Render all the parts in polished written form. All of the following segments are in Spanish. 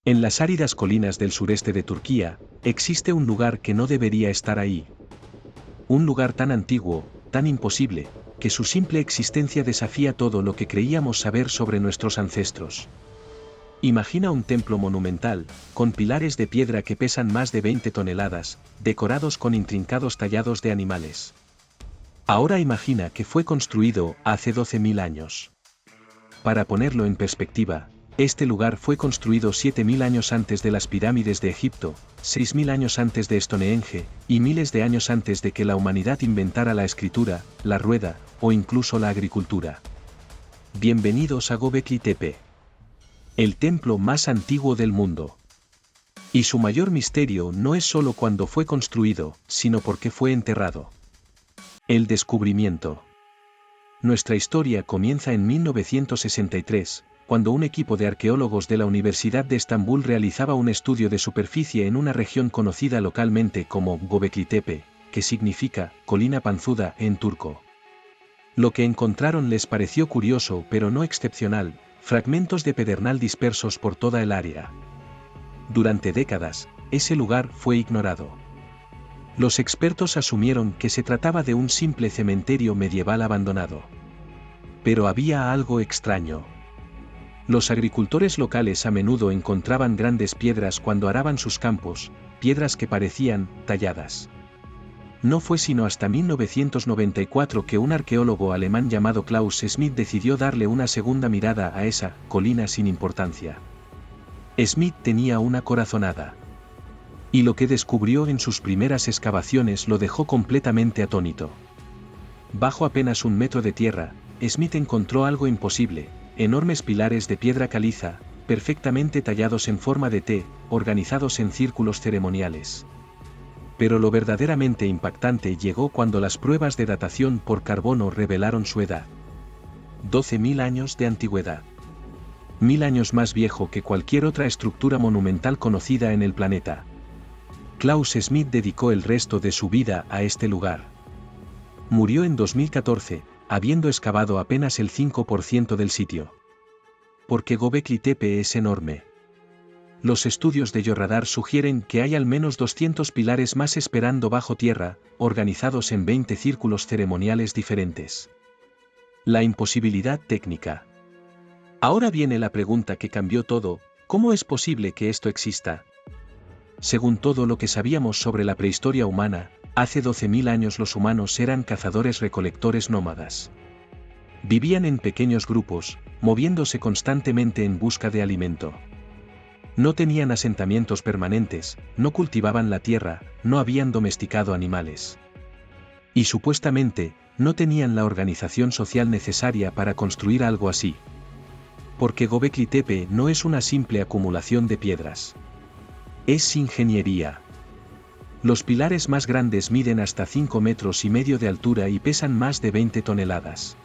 En las áridas colinas del sureste de Turquía, existe un lugar que no debería estar ahí. Un lugar tan antiguo, tan imposible, que su simple existencia desafía todo lo que creíamos saber sobre nuestros ancestros. Imagina un templo monumental, con pilares de piedra que pesan más de 20 toneladas, decorados con intrincados tallados de animales. Ahora imagina que fue construido hace 12.000 años. Para ponerlo en perspectiva, este lugar fue construido 7.000 años antes de las pirámides de Egipto, 6.000 años antes de Stonehenge, y miles de años antes de que la humanidad inventara la escritura, la rueda, o incluso la agricultura. Bienvenidos a Göbekli Tepe. El templo más antiguo del mundo. Y su mayor misterio no es solo cuándo fue construido, sino por qué fue enterrado. El descubrimiento. Nuestra historia comienza en 1963, cuando un equipo de arqueólogos de la Universidad de Estambul realizaba un estudio de superficie en una región conocida localmente como Göbekli Tepe, que significa colina panzuda en turco. Lo que encontraron les pareció curioso pero no excepcional, fragmentos de pedernal dispersos por toda el área. Durante décadas, ese lugar fue ignorado. Los expertos asumieron que se trataba de un simple cementerio medieval abandonado. Pero había algo extraño. Los agricultores locales a menudo encontraban grandes piedras cuando araban sus campos, piedras que parecían talladas. No fue sino hasta 1994 que un arqueólogo alemán llamado Klaus Schmidt decidió darle una segunda mirada a esa colina sin importancia. Schmidt tenía una corazonada. Y lo que descubrió en sus primeras excavaciones lo dejó completamente atónito. Bajo apenas 1 metro de tierra, Schmidt encontró algo imposible: enormes pilares de piedra caliza, perfectamente tallados en forma de T, organizados en círculos ceremoniales. Pero lo verdaderamente impactante llegó cuando las pruebas de datación por carbono revelaron su edad. 12.000 años de antigüedad. 1.000 años más viejo que cualquier otra estructura monumental conocida en el planeta. Klaus Schmidt dedicó el resto de su vida a este lugar. Murió en 2014, habiendo excavado apenas el 5% del sitio. Porque Göbekli Tepe es enorme. Los estudios de Georadar sugieren que hay al menos 200 pilares más esperando bajo tierra, organizados en 20 círculos ceremoniales diferentes. La imposibilidad técnica. Ahora viene la pregunta que cambió todo: ¿cómo es posible que esto exista? Según todo lo que sabíamos sobre la prehistoria humana, hace 12.000 años los humanos eran cazadores-recolectores nómadas. Vivían en pequeños grupos, moviéndose constantemente en busca de alimento. No tenían asentamientos permanentes, no cultivaban la tierra, no habían domesticado animales. Y supuestamente, no tenían la organización social necesaria para construir algo así. Porque Göbekli Tepe no es una simple acumulación de piedras. Es ingeniería. Los pilares más grandes miden hasta 5,5 metros de altura y pesan más de 20 toneladas.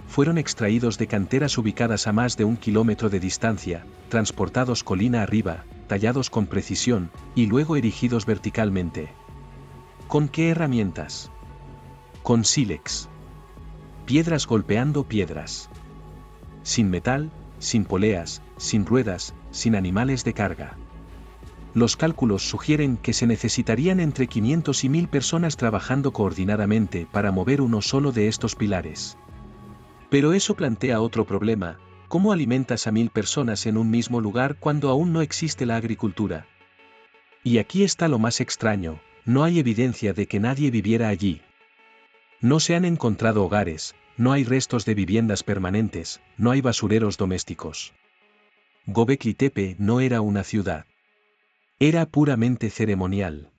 Fueron extraídos de canteras ubicadas a más de 1 kilómetro de distancia, transportados colina arriba, tallados con precisión, y luego erigidos verticalmente. ¿Con qué herramientas? Con sílex. Piedras golpeando piedras. Sin metal, sin poleas, sin ruedas, sin animales de carga. Los cálculos sugieren que se necesitarían entre 500 y 1.000 personas trabajando coordinadamente para mover uno solo de estos pilares. Pero eso plantea otro problema: ¿cómo alimentas a 1.000 personas en un mismo lugar cuando aún no existe la agricultura? Y aquí está lo más extraño: no hay evidencia de que nadie viviera allí. No se han encontrado hogares, no hay restos de viviendas permanentes, no hay basureros domésticos. Göbekli Tepe no era una ciudad. Era puramente ceremonial.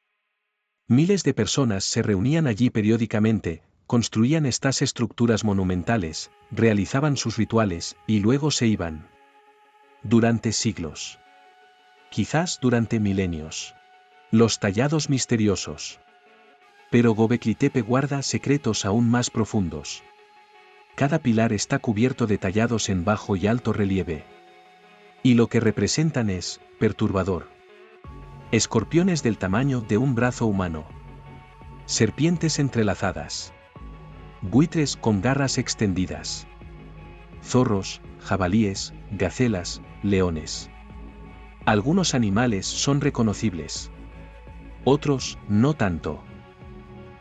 Miles de personas se reunían allí periódicamente, construían estas estructuras monumentales, realizaban sus rituales, y luego se iban. Durante siglos. Quizás durante milenios. Los tallados misteriosos. Pero Göbekli Tepe guarda secretos aún más profundos. Cada pilar está cubierto de tallados en bajo y alto relieve. Y lo que representan es perturbador. Escorpiones del tamaño de un brazo humano. Serpientes entrelazadas. Buitres con garras extendidas. Zorros, jabalíes, gacelas, leones. Algunos animales son reconocibles. Otros, no tanto.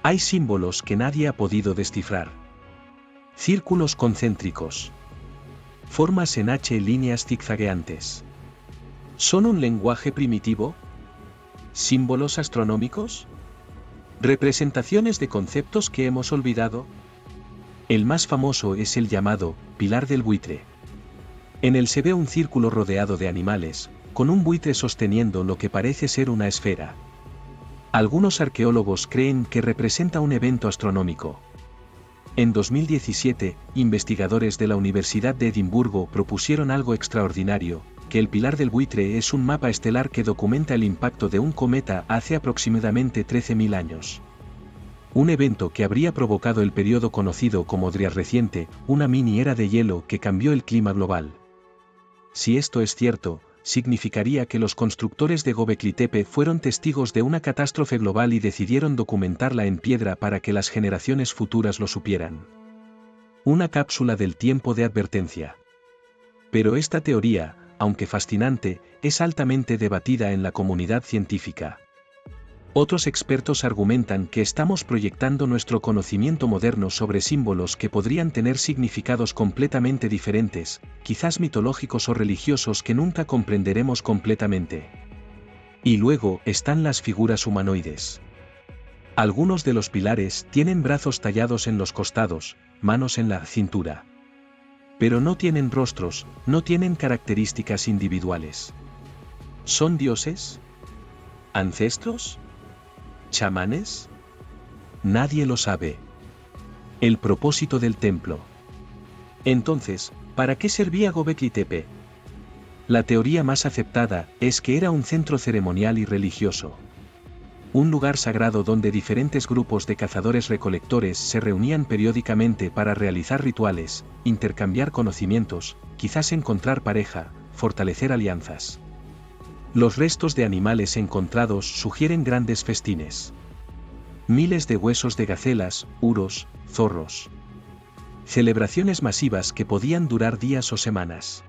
Hay símbolos que nadie ha podido descifrar. Círculos concéntricos. Formas en H, líneas zigzagueantes. ¿Son un lenguaje primitivo? ¿Símbolos astronómicos? ¿Representaciones de conceptos que hemos olvidado? El más famoso es el llamado Pilar del Buitre. En él se ve un círculo rodeado de animales, con un buitre sosteniendo lo que parece ser una esfera. Algunos arqueólogos creen que representa un evento astronómico. En 2017, investigadores de la Universidad de Edimburgo propusieron algo extraordinario, que el Pilar del Buitre es un mapa estelar que documenta el impacto de un cometa hace aproximadamente 13.000 años. Un evento que habría provocado el periodo conocido como Dryas reciente, una mini era de hielo que cambió el clima global. Si esto es cierto, significaría que los constructores de Göbekli Tepe fueron testigos de una catástrofe global y decidieron documentarla en piedra para que las generaciones futuras lo supieran. Una cápsula del tiempo de advertencia. Pero esta teoría, aunque fascinante, es altamente debatida en la comunidad científica. Otros expertos argumentan que estamos proyectando nuestro conocimiento moderno sobre símbolos que podrían tener significados completamente diferentes, quizás mitológicos o religiosos que nunca comprenderemos completamente. Y luego están las figuras humanoides. Algunos de los pilares tienen brazos tallados en los costados, manos en la cintura. Pero no tienen rostros, no tienen características individuales. ¿Son dioses? ¿Ancestros? ¿Chamanes? Nadie lo sabe. El propósito del templo. Entonces, ¿para qué servía Göbekli Tepe? La teoría más aceptada es que era un centro ceremonial y religioso. Un lugar sagrado donde diferentes grupos de cazadores-recolectores se reunían periódicamente para realizar rituales, intercambiar conocimientos, quizás encontrar pareja, fortalecer alianzas. Los restos de animales encontrados sugieren grandes festines. Miles de huesos de gacelas, uros, zorros. Celebraciones masivas que podían durar días o semanas.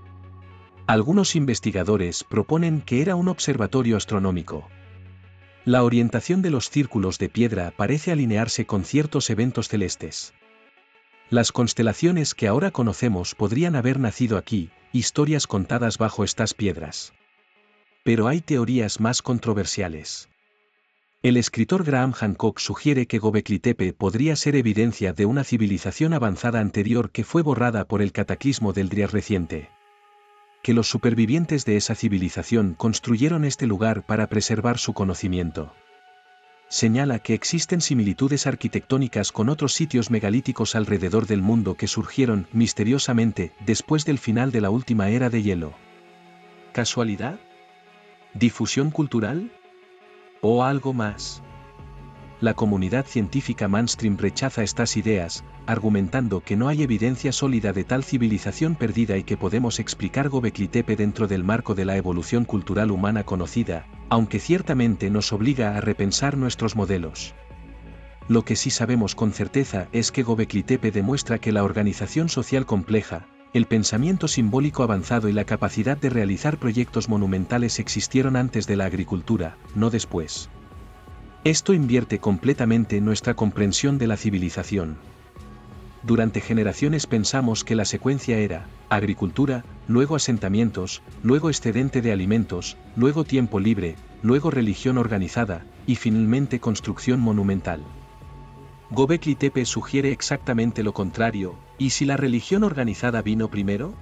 Algunos investigadores proponen que era un observatorio astronómico. La orientación de los círculos de piedra parece alinearse con ciertos eventos celestes. Las constelaciones que ahora conocemos podrían haber nacido aquí, historias contadas bajo estas piedras. Pero hay teorías más controversiales. El escritor Graham Hancock sugiere que Göbekli Tepe podría ser evidencia de una civilización avanzada anterior que fue borrada por el cataclismo del Dryas reciente. Que los supervivientes de esa civilización construyeron este lugar para preservar su conocimiento. Señala que existen similitudes arquitectónicas con otros sitios megalíticos alrededor del mundo que surgieron misteriosamente después del final de la última era de hielo. ¿Casualidad? ¿Difusión cultural? ¿O algo más? La comunidad científica mainstream rechaza estas ideas, argumentando que no hay evidencia sólida de tal civilización perdida y que podemos explicar Göbekli Tepe dentro del marco de la evolución cultural humana conocida, aunque ciertamente nos obliga a repensar nuestros modelos. Lo que sí sabemos con certeza es que Göbekli Tepe demuestra que la organización social compleja, el pensamiento simbólico avanzado y la capacidad de realizar proyectos monumentales existieron antes de la agricultura, no después. Esto invierte completamente nuestra comprensión de la civilización. Durante generaciones pensamos que la secuencia era agricultura, luego asentamientos, luego excedente de alimentos, luego tiempo libre, luego religión organizada, y finalmente construcción monumental. Göbekli Tepe sugiere exactamente lo contrario, ¿y si la religión organizada vino primero?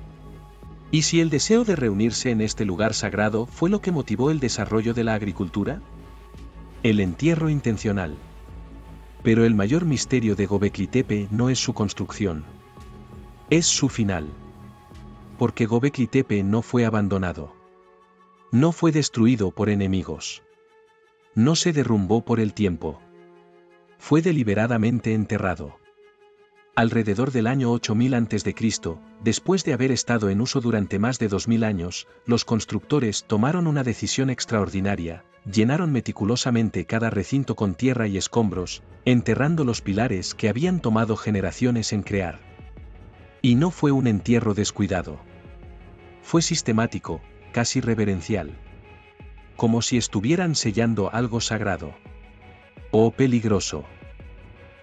¿Y si el deseo de reunirse en este lugar sagrado fue lo que motivó el desarrollo de la agricultura? El entierro intencional. Pero el mayor misterio de Göbekli Tepe no es su construcción. Es su final. Porque Göbekli Tepe no fue abandonado. No fue destruido por enemigos. No se derrumbó por el tiempo. Fue deliberadamente enterrado. Alrededor del año 8000 a.C., después de haber estado en uso durante más de 2000 años, los constructores tomaron una decisión extraordinaria, llenaron meticulosamente cada recinto con tierra y escombros, enterrando los pilares que habían tomado generaciones en crear. Y no fue un entierro descuidado. Fue sistemático, casi reverencial. como si estuvieran sellando algo sagrado. O peligroso.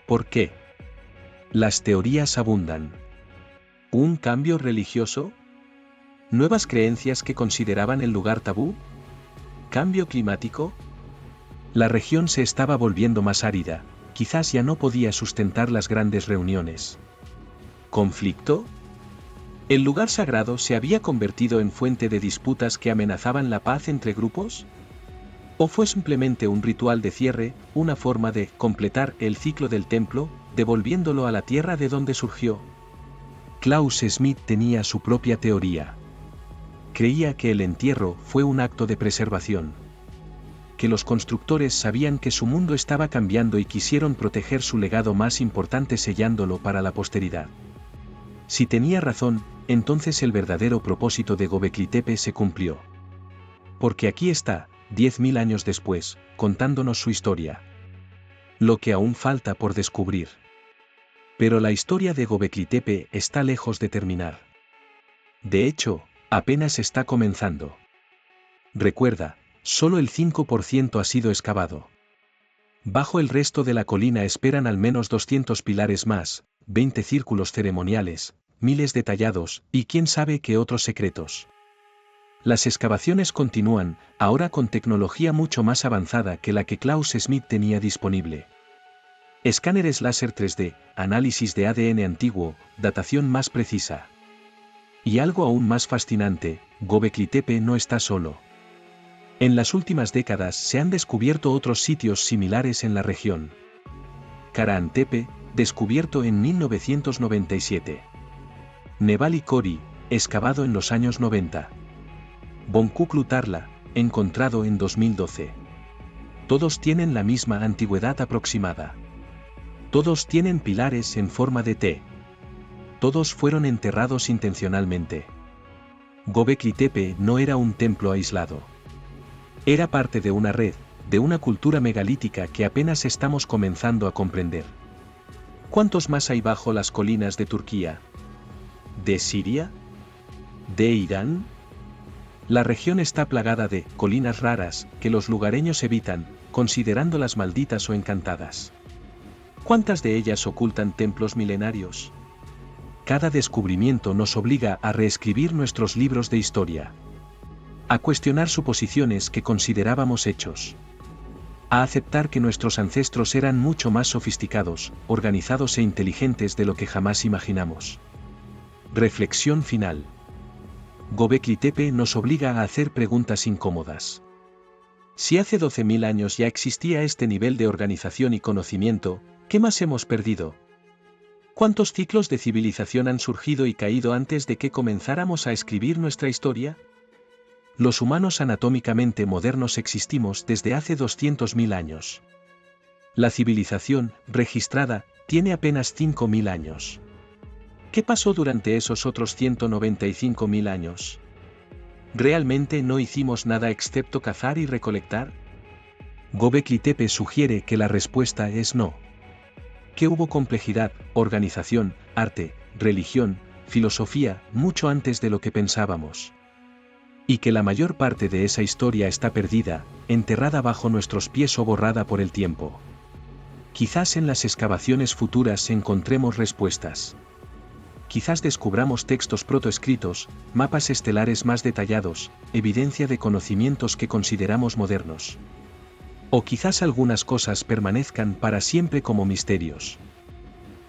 ¿Por qué? Las teorías abundan. ¿Un cambio religioso? ¿Nuevas creencias que consideraban el lugar tabú? ¿Cambio climático? La región se estaba volviendo más árida, quizás ya no podía sustentar las grandes reuniones. ¿Conflicto? ¿El lugar sagrado se había convertido en fuente de disputas que amenazaban la paz entre grupos? ¿O fue simplemente un ritual de cierre, una forma de completar el ciclo del templo, devolviéndolo a la tierra de donde surgió? Klaus Schmidt tenía su propia teoría. Creía que el entierro fue un acto de preservación. Que los constructores sabían que su mundo estaba cambiando y quisieron proteger su legado más importante sellándolo para la posteridad. Si tenía razón, entonces el verdadero propósito de Göbekli Tepe se cumplió. Porque aquí está, 10.000 años después, contándonos su historia. Lo que aún falta por descubrir. Pero la historia de Göbekli Tepe está lejos de terminar. De hecho, apenas está comenzando. Recuerda, solo el 5% ha sido excavado. Bajo el resto de la colina esperan al menos 200 pilares más, 20 círculos ceremoniales, miles de tallados, y quién sabe qué otros secretos. Las excavaciones continúan, ahora con tecnología mucho más avanzada que la que Klaus Schmidt tenía disponible. Escáneres láser 3D, análisis de ADN antiguo, datación más precisa. Y algo aún más fascinante, Göbekli Tepe no está solo. En las últimas décadas se han descubierto otros sitios similares en la región. Karahan Tepe, descubierto en 1997. Nebali Kori, excavado en los años 90. Bonkuklu Tarla, encontrado en 2012. Todos tienen la misma antigüedad aproximada. Todos tienen pilares en forma de T. Todos fueron enterrados intencionalmente. Göbekli Tepe no era un templo aislado. Era parte de una red, de una cultura megalítica que apenas estamos comenzando a comprender. ¿Cuántos más hay bajo las colinas de Turquía? ¿De Siria? ¿De Irán? La región está plagada de colinas raras que los lugareños evitan, considerándolas malditas o encantadas. ¿Cuántas de ellas ocultan templos milenarios? Cada descubrimiento nos obliga a reescribir nuestros libros de historia. A cuestionar suposiciones que considerábamos hechos. A aceptar que nuestros ancestros eran mucho más sofisticados, organizados e inteligentes de lo que jamás imaginamos. Reflexión final. Göbekli Tepe nos obliga a hacer preguntas incómodas. Si hace 12.000 años ya existía este nivel de organización y conocimiento, ¿qué más hemos perdido? ¿Cuántos ciclos de civilización han surgido y caído antes de que comenzáramos a escribir nuestra historia? Los humanos anatómicamente modernos existimos desde hace 200.000 años. La civilización, registrada, tiene apenas 5.000 años. ¿Qué pasó durante esos otros 195.000 años? ¿Realmente no hicimos nada excepto cazar y recolectar? Göbekli Tepe sugiere que la respuesta es no. Que hubo complejidad, organización, arte, religión, filosofía, mucho antes de lo que pensábamos. Y que la mayor parte de esa historia está perdida, enterrada bajo nuestros pies o borrada por el tiempo. Quizás en las excavaciones futuras encontremos respuestas. Quizás descubramos textos protoescritos, mapas estelares más detallados, evidencia de conocimientos que consideramos modernos. O quizás algunas cosas permanezcan para siempre como misterios.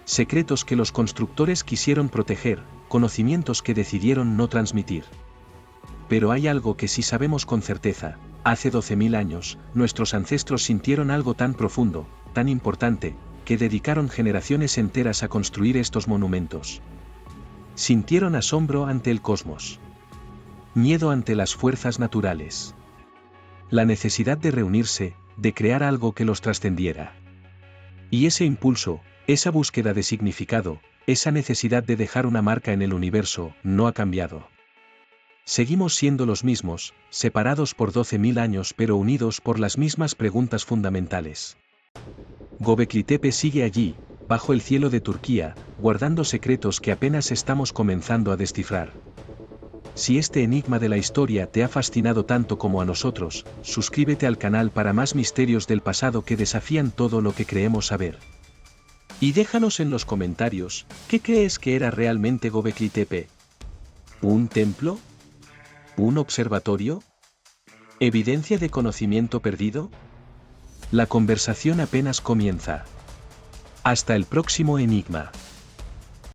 Secretos que los constructores quisieron proteger, conocimientos que decidieron no transmitir. Pero hay algo que sí sabemos con certeza: hace 12.000 años, nuestros ancestros sintieron algo tan profundo, tan importante, que dedicaron generaciones enteras a construir estos monumentos. Sintieron asombro ante el cosmos. Miedo ante las fuerzas naturales. La necesidad de reunirse, de crear algo que los trascendiera. Y ese impulso, esa búsqueda de significado, esa necesidad de dejar una marca en el universo, no ha cambiado. Seguimos siendo los mismos, separados por 12.000 años pero unidos por las mismas preguntas fundamentales. Göbekli Tepe sigue allí, bajo el cielo de Turquía, guardando secretos que apenas estamos comenzando a descifrar. Si este enigma de la historia te ha fascinado tanto como a nosotros, suscríbete al canal para más misterios del pasado que desafían todo lo que creemos saber. Y déjanos en los comentarios, ¿qué crees que era realmente Göbekli Tepe? ¿Un templo? ¿Un observatorio? ¿Evidencia de conocimiento perdido? La conversación apenas comienza. Hasta el próximo enigma.